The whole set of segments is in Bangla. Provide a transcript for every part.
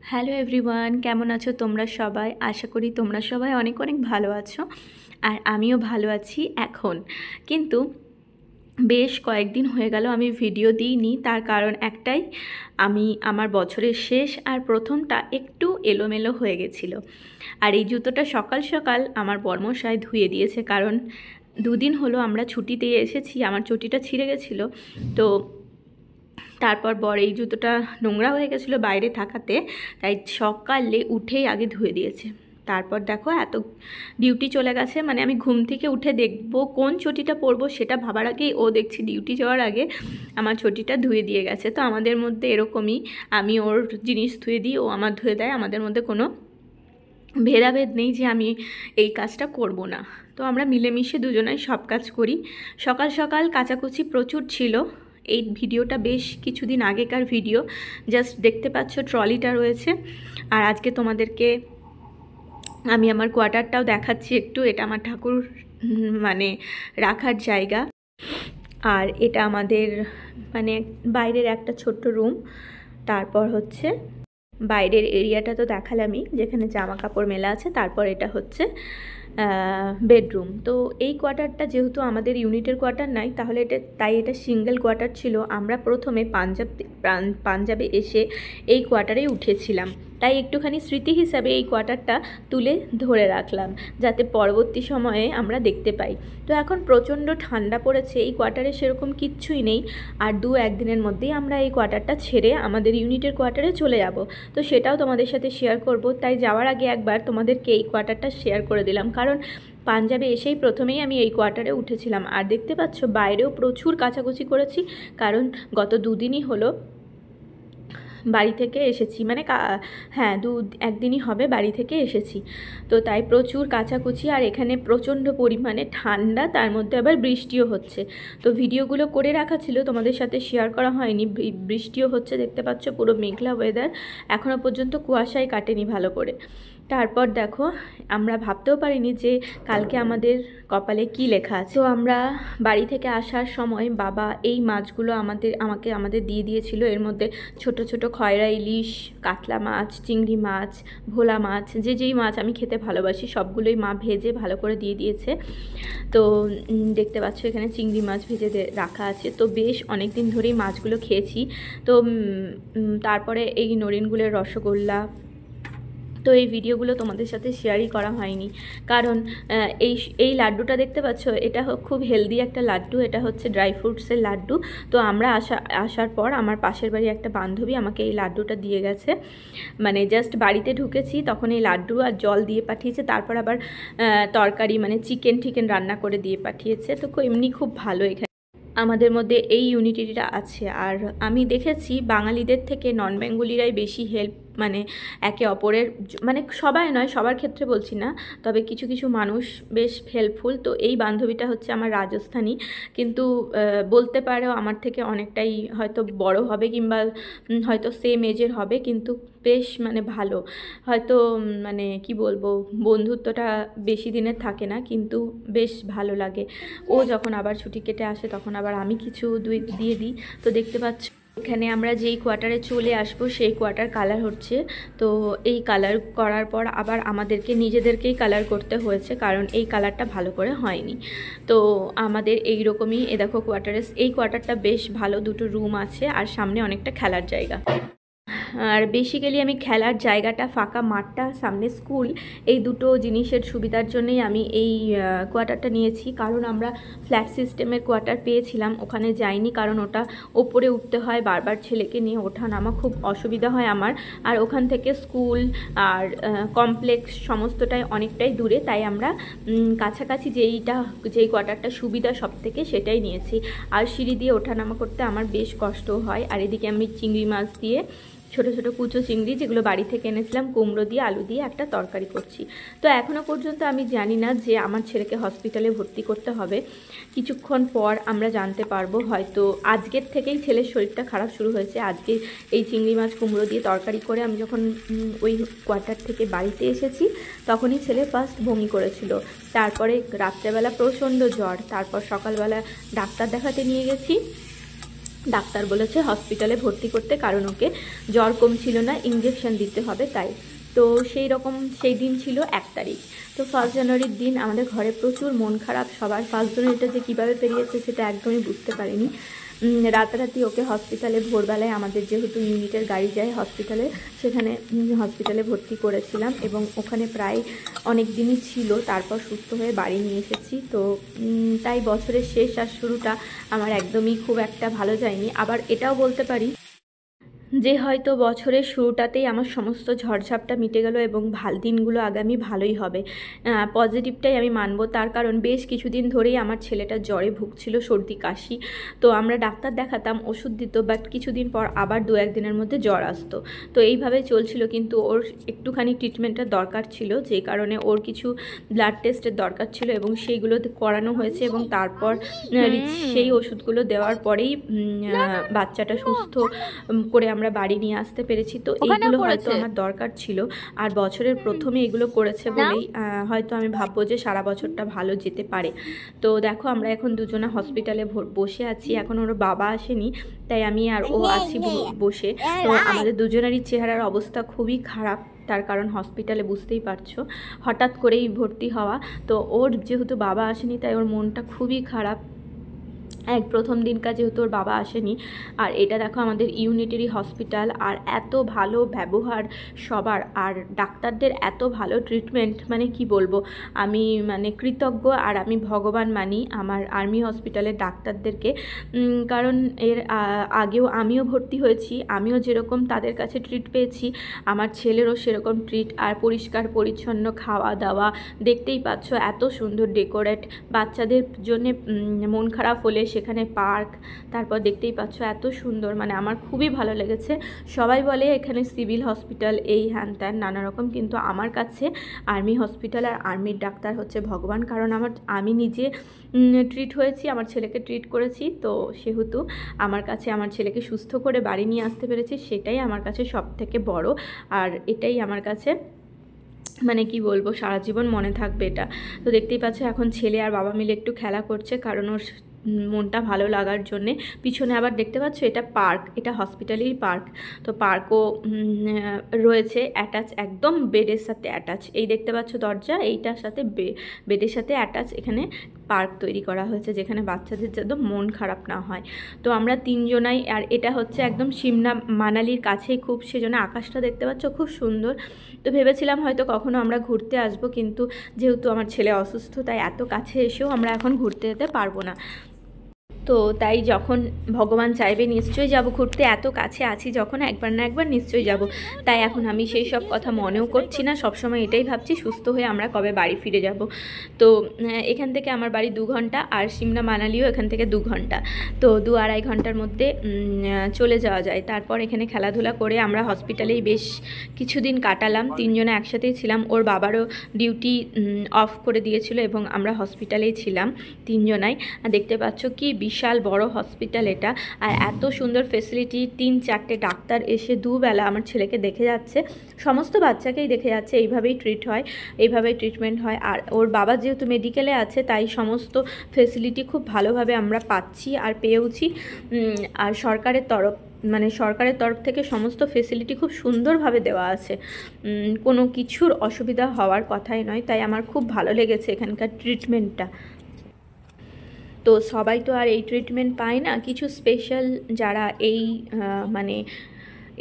হ্যালো এভরিওয়ান, কেমন আছো তোমরা সবাই? আশা করি তোমরা সবাই অনেক অনেক ভালো আছো। আর আমিও ভালো আছি এখন। কিন্তু বেশ কয়েকদিন হয়ে গেল আমি ভিডিও দিইনি, তার কারণ একটাই, আমার বছরের শেষ আর প্রথমটা একটু এলোমেলো হয়ে গেছিলো। আর এই জুতোটা সকাল সকাল আমার বর্মশাই ধুয়ে দিয়েছে, কারণ দুদিন হলো আমরা ছুটিতে এসেছি, আমার চটিটা ছিঁড়ে গেছিলো। তো তারপর এই জুতোটা নোংরা হয়ে গেছিলো বাইরে থাকাতে, তাই সকালে উঠেই আগে ধুয়ে দিয়েছে। তারপর দেখো এত ডিউটি চলে গেছে, মানে আমি ঘুম থেকে উঠে দেখবো কোন চটিটা পরবো সেটা ভাবার আগেই ও দেখছি ডিউটি যাওয়ার আগে আমার চটিটা ধুয়ে দিয়ে গেছে। তো আমাদের মধ্যে এরকমই, আমি ওর জিনিস ধুয়ে দিই, ও আমার ধুয়ে দেয়, আমাদের মধ্যে কোনো ভেদাভেদ নেই যে আমি এই কাজটা করব না। তো আমরা মিলেমিশে দুজনাই সব কাজ করি। সকাল সকাল কাচাকুচি প্রচুর ছিল। এই ভিডিওটা বেশ কিছুদিন আগেকার ভিডিও, জাস্ট দেখতে পাচ্ছ ট্রলিটা রয়েছে। আর আজকে তোমাদেরকে আমি আমার কোয়ার্টারটাও দেখাচ্ছি একটু। এটা আমার ঠাকুর মানে রাখার জায়গা, আর এটা আমাদের মানে বাইরের একটা ছোট্ট রুম। তারপর হচ্ছে বাইরের এরিয়াটা তো দেখালামই, যেখানে জামা কাপড় মেলা আছে। তারপর এটা হচ্ছে বেডরুম। তো এই কোয়ার্টারটা যেহেতু আমাদের ইউনিটের কোয়ার্টার নাই, তাহলে এটা সিঙ্গেল কোয়ার্টার ছিল। আমরা প্রথমে পাঞ্জাবে এসে এই কোয়ার্টারে উঠেছিলাম, তাই একটুখানি স্মৃতি হিসাবে এই কোয়ার্টারটা তুলে ধরে রাখলাম, যাতে পরবর্তী সময়ে আমরা দেখতে পাই। তো এখন প্রচণ্ড ঠান্ডা পড়েছে, এই কোয়ার্টারে সেরকম কিচ্ছুই নেই। আর একদিনের মধ্যেই আমরা এই কোয়ার্টারটা ছেড়ে আমাদের ইউনিটের কোয়ার্টারে চলে যাব। তো সেটাও তোমাদের সাথে শেয়ার করব, তাই যাওয়ার আগে একবার তোমাদেরকে এই কোয়ার্টারটা শেয়ার করে দিলাম, কারণ পাঞ্জাবে এসেই প্রথমেই আমি এই কোয়ার্টারে উঠেছিলাম। আর দেখতে পাচ্ছ বাইরেও প্রচুর কাচাকুচি করেছি, কারণ গত দুদিনই হলো বাড়ি থেকে এসেছি, মানে হ্যাঁ একদিনই হবে বাড়ি থেকে এসেছি। তো তাই প্রচুর কাচাকুচি, আর এখানে প্রচণ্ড পরিমাণে ঠান্ডা, তার মধ্যে আবার বৃষ্টিও হচ্ছে। তো ভিডিওগুলো করে রাখা ছিল, তোমাদের সাথে শেয়ার করা হয়নি। বৃষ্টিও হচ্ছে, দেখতে পাচ্ছ পুরো মেঘলা ওয়েদার, এখনও পর্যন্ত কুয়াশাই কাটেনি ভালো করে। তারপর দেখো, আমরা ভাবতেও পারিনি যে কালকে আমাদের কপালে কি লেখা আছে। তো আমরা বাড়ি থেকে আসার সময় বাবা এই মাছগুলো আমাদের দিয়ে দিয়েছিল। এর মধ্যে ছোট ছোট খয়রা ইলিশ, কাতলা মাছ, চিংড়ি মাছ, ভোলা মাছ, যেই মাছ আমি খেতে ভালোবাসি সবগুলোই মা ভেজে ভালো করে দিয়ে দিয়েছে। তো দেখতে পাচ্ছ এখানে চিংড়ি মাছ ভেজে রাখা আছে। তো বেশ অনেক দিন ধরেই মাছগুলো খেয়েছি। তো তারপরে এই নরিনগুলের রসগোল্লা, তো এই ভিডিওগুলো তোমাদের সাথে শেয়ারই করা হয়নি, কারণ এই লাড্ডুটা দেখতে পাচ্ছ, এটা খুব হেলদি একটা লাড্ডু। এটা হচ্ছে ড্রাই ফ্রুটসের লাড্ডু। তো আমরা আসার পর আমার পাশের বাড়ি একটা বান্ধবী আমাকে এই লাড্ডুটা দিয়ে গেছে, মানে জাস্ট বাড়িতে ঢুকেছি তখন এই লাড্ডু আর জল দিয়ে পাঠিয়েছে। তারপর আবার তরকারি মানে চিকেন রান্না করে দিয়ে পাঠিয়েছে। তো এমনি খুব ভালো এখানে আমাদের মধ্যে এই ইউনিটিটা আছে। আর আমি দেখেছি বাঙালিদের থেকে নন বেঙ্গলিরাই বেশি হেল্প, মানে একে অপরের, মানে সবাই নয়, সবার ক্ষেত্রে বলছি না, তবে কিছু কিছু মানুষ বেশ হেল্পফুল। তো এই বান্ধবীটা হচ্ছে আমার রাজস্থানী, কিন্তু বলতে পারো আমার থেকে অনেকটাই হয়তো বড় হবে, কিংবা হয়তো সেম এজের হবে, কিন্তু বেশ মানে ভালো। হয়তো মানে কি বলবো, বন্ধুত্বটা বেশি দিনের থাকে না, কিন্তু বেশ ভালো লাগে। ও যখন আবার ছুটি কেটে আসে তখন আবার আমি কিছু দিয়ে দিই। তো দেখতে পাচ্ছ এখানে আমরা যেই কোয়ার্টারে চলে আসবো সেই কোয়ার্টার কালার হচ্ছে। তো এই কালার করার পর আবার আমাদেরকে নিজেদেরকেই কালার করতে হয়েছে, কারণ এই কালারটা ভালো করে হয়নি। তো আমাদের এই রকমই দেখো এই কোয়ার্টারটা বেশ ভালো, দুটো রুম আছে আর সামনে অনেকটা খেলার জায়গা। আর বেসিক্যালি আমি খেলার জায়গাটা, ফাঁকা মাঠটা, সামনে স্কুল, এই দুটো জিনিসের সুবিধার জন্যই আমি এই কোয়ার্টারটা নিয়েছি। কারণ আমরা ফ্ল্যাট সিস্টেমের কোয়ার্টার পেয়েছিলাম, ওখানে যাইনি, কারণ ওটা ওপরে উঠতে হয়, বারবার ছেলেকে নিয়ে ওঠা নামা খুব অসুবিধা হয় আমার। আর ওখান থেকে স্কুল আর কমপ্লেক্স সমস্তটাই অনেকটাই দূরে, তাই আমরা কাছাকাছি যেই কোয়ার্টারটা সুবিধা সব থেকে সেটাই নিয়েছি। আর সিঁড়ি দিয়ে ওঠা নামা করতে আমার বেশ কষ্ট হয়। আর এদিকে আমি চিংড়ি মাছ দিয়ে, ছোট ছোট কুচো চিংড়ি যেগুলো বাড়ি থেকে এনেছিলাম, কুমড়ো দিয়ে আলু দিয়ে একটা তরকারি করছি। তো এখনও পর্যন্ত আমি জানি না যে আমার ছেলেকে হসপিটালে ভর্তি করতে হবে। কিছুক্ষণ পর আমরা জানতে পারবো, হয়তো আজকের থেকেই ছেলের শরীরটা খারাপ শুরু হয়েছে। আজকে এই চিংড়ি মাছ কুমড়ো দিয়ে তরকারি করে আমি যখন ওই কোয়ার্টার থেকে বাড়িতে এসেছি তখনই ছেলে ফার্স্ট বমি করেছিল। তারপরে রাত্রেবেলা প্রচণ্ড জ্বর, তারপর সকালবেলা ডাক্তার দেখাতে নিয়ে গেছি। ডাক্তার বলেছে হসপিটালে ভর্তি করতে, কারণ ওকে জ্বর কমছিল না, ইঞ্জেকশন দিতে হবে তাই। তো সেই দিন ছিল 1 তারিখ। তো 1 জানুয়ারির দিন আমাদের ঘরে প্রচুর মন খারাপ সবার। 1 জানুয়ারিটা যে কীভাবে পেরিয়েছে সেটা একদমই বুঝতে পারিনি। রাতারাতি ওকে হসপিটালে ভোরবেলায়, আমাদের যেহেতু ইউনিটের গাড়ি যায় হসপিটালে, সেখানে হসপিটালে ভর্তি করেছিলাম এবং ওখানে প্রায় অনেক দিনই ছিল, তারপর সুস্থ হয়ে বাড়ি নিয়ে এসেছি। তো তাই বছরের শেষ আর শুরুটা আমার একদমই খুব একটা ভালো যায়নি। আবার এটাও বলতে পারি যে হয়তো বছরের শুরুটাতেই আমার সমস্ত ঝড়ঝাপটা মিটে গেল এবং দিনগুলো আগামী ভালোই হবে, পজিটিভটাই আমি মানবো। তার কারণ বেশ কিছুদিন ধরেই আমার ছেলেটা জ্বরে ভুগছিল, সর্দি কাশি। তো আমরা ডাক্তার দেখাতাম, ওষুধ দিত, বাট কিছুদিন পর আবার 2-1 দিনের মধ্যে জ্বর আসতো। তো এইভাবে চলছিল, কিন্তু ওর একটুখানি ট্রিটমেন্টের দরকার ছিল, যেই কারণে ওর কিছু ব্লাড টেস্টের দরকার ছিল এবং সেইগুলো করানো হয়েছে এবং তারপর সেই ওষুধগুলো দেওয়ার পরেই বাচ্চাটা সুস্থ করে আমরা বাড়ি নিয়ে আসতে পেরেছি। তো এইগুলো হয়তো আমার দরকার ছিল, আর বছরের প্রথমে এগুলো করেছে বলেই হয়তো আমি ভাববো যে সারা বছরটা ভালো যেতে পারে। তো দেখো আমরা এখন দুজনে হসপিটালে বসে আছি, এখন ওর বাবা আসেনি, তাই আমি আর ও আছি বসে। তো আমাদের দুজনেরই চেহারার অবস্থা খুবই খারাপ, তার কারণ হসপিটালে বুঝতেই পারছো হঠাৎ করেই ভর্তি হওয়া। তো ওর যেহেতু বাবা আসেনি তাই ওর মনটা খুবই খারাপ। প্রথম দিনকার যেহেতু ওর বাবা আসেনি। আর এটা দেখো আমাদের ইউনিটারি হসপিটাল, আর এত ভালো ব্যবহার সবার, আর ডাক্তারদের এত ভালো ট্রিটমেন্ট, মানে কি বলবো, আমি মানে কৃতজ্ঞ আর আমি ভগবান মানি আমার আর্মি হসপিটালের ডাক্তারদেরকে। কারণ এর আগেও আমিও ভর্তি হয়েছি, আমিও যেরকম তাদের কাছে ট্রিট পেয়েছি আমার ছেলেরও সেরকম ট্রিট, আর পরিষ্কার পরিচ্ছন্ন খাওয়া দাওয়া, দেখতেই পাচ্ছ এত সুন্দর ডেকোরেট, বাচ্চাদের জন্য মন খারাপ হলে সেখানে পার্ক, তারপর দেখতেই পাচ্ছ এত সুন্দর, মানে আমার খুবই ভালো লেগেছে। সবাই বলে এখানে সিভিল হসপিটাল এই হ্যান ত্যান নানা রকম, কিন্তু আমার কাছে আর্মি হসপিটাল আর আর্মির ডাক্তার হচ্ছে ভগবান। কারণ আমি নিজে ট্রিট হয়েছি, আমার ছেলেকে ট্রিট করেছি, তো সেহেতু আমার কাছে আমার ছেলেকে সুস্থ করে বাড়ি নিয়ে আসতে পেরেছি, সেটাই আমার কাছে সবথেকে বড়। আর এটাই আমার কাছে মানে কি বলবো, সারা জীবন মনে থাকবে এটা। তো দেখতেই পাচ্ছ এখন ছেলে আর বাবা মিলে একটু খেলা করছে, কারণ ওর মনটা ভালো লাগার জন্যে। পিছনে আবার দেখতে পাচ্ছ এটা পার্ক, এটা হসপিটালেরই পার্ক। তো পার্কও রয়েছে অ্যাটাচ, একদম বেডের সাথে অ্যাটাচ। এই দেখতে পাচ্ছ দরজা, এইটার সাথে বেডের সাথে অ্যাটাচ এখানে পার্ক তৈরি করা হয়েছে, যেখানে বাচ্চাদের যাতে মন খারাপ না হয়। তো আমরা 3 জনাই, আর এটা হচ্ছে একদম সিমলা মানালির কাছেই খুব, সেজন্য আকাশটা দেখতে পাচ্ছ খুব সুন্দর। তো ভেবেছিলাম হয়তো কখনো আমরা ঘুরতে আসবো, কিন্তু যেহেতু আমার ছেলে অসুস্থ তাই এত কাছে এসেও আমরা এখন ঘুরতে যেতে পারবো না। তো তাই যখন ভগবান চাইবে নিশ্চয়ই যাব ঘুরতে, এত কাছে আছি যখন একবার না একবার নিশ্চয়ই যাব। তাই এখন আমি সেই সব কথা মনেও করছি না, সবসময় এটাই ভাবছি সুস্থ হয়ে আমরা কবে বাড়ি ফিরে যাব। তো এখান থেকে আমার বাড়ি 2 ঘন্টা, আর সিমলা মানালিও এখান থেকে 2 ঘন্টা। তো 2-2.5 ঘন্টার মধ্যে চলে যাওয়া যায়। তারপর এখানে খেলাধুলা করে আমরা হসপিটালেই বেশ কিছুদিন কাটালাম, 3 জনে একসাথেই ছিলাম। ওর বাবারও ডিউটি অফ করে দিয়েছিল এবং আমরা হসপিটালেই ছিলাম 3 জনাই। আর দেখতে পাচ্ছ কি বিশাল বড় হসপিটাল এটা, আর এত সুন্দর ফেসিলিটি, 3-4টে ডাক্তার এসে দুবেলা আমার ছেলেকে দেখে যাচ্ছে, সমস্ত বাচ্চাকেই দেখে যাচ্ছে। এইভাবেই ট্রিট হয়, এইভাবেই ট্রিটমেন্ট হয়। আর ওর বাবা যেহেতু মেডিকেলে আছে তাই সমস্ত ফেসিলিটি খুব ভালোভাবে আমরা পাচ্ছি আর পেয়েওছি। আর সরকারের তরফ থেকে সমস্ত ফেসিলিটি খুব সুন্দরভাবে দেওয়া আছে, কোনো কিছুর অসুবিধা হওয়ার কথাই নয়। তাই আমার খুব ভালো লেগেছে এখানকার ট্রিটমেন্টটা। তো সবাই তো আর এই ট্রিটমেন্ট পায় না, কিছু স্পেশাল যারা এই মানে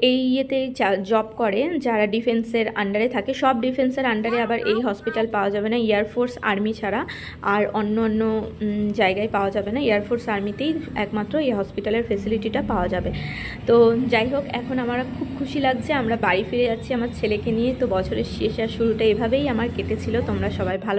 এই ইয়েতে জব করে, যারা ডিফেন্সের আন্ডারে থাকে, সব ডিফেন্সের আন্ডারে আবার এই হসপিটাল পাওয়া যাবে না, এয়ারফোর্স আর্মি ছাড়া আর অন্য জায়গায় পাওয়া যাবে না। এয়ারফোর্স আর্মিতেই একমাত্র এই হসপিটালের ফেসিলিটিটা পাওয়া যাবে। তো যাই হোক, এখন আমার খুব খুশি লাগছে, আমরা বাড়ি ফিরে যাচ্ছি আমার ছেলেকে নিয়ে। তো বছরের শেষ আর শুরুটা এভাবেই আমার কেটেছিল। তোমরা সবাই ভালো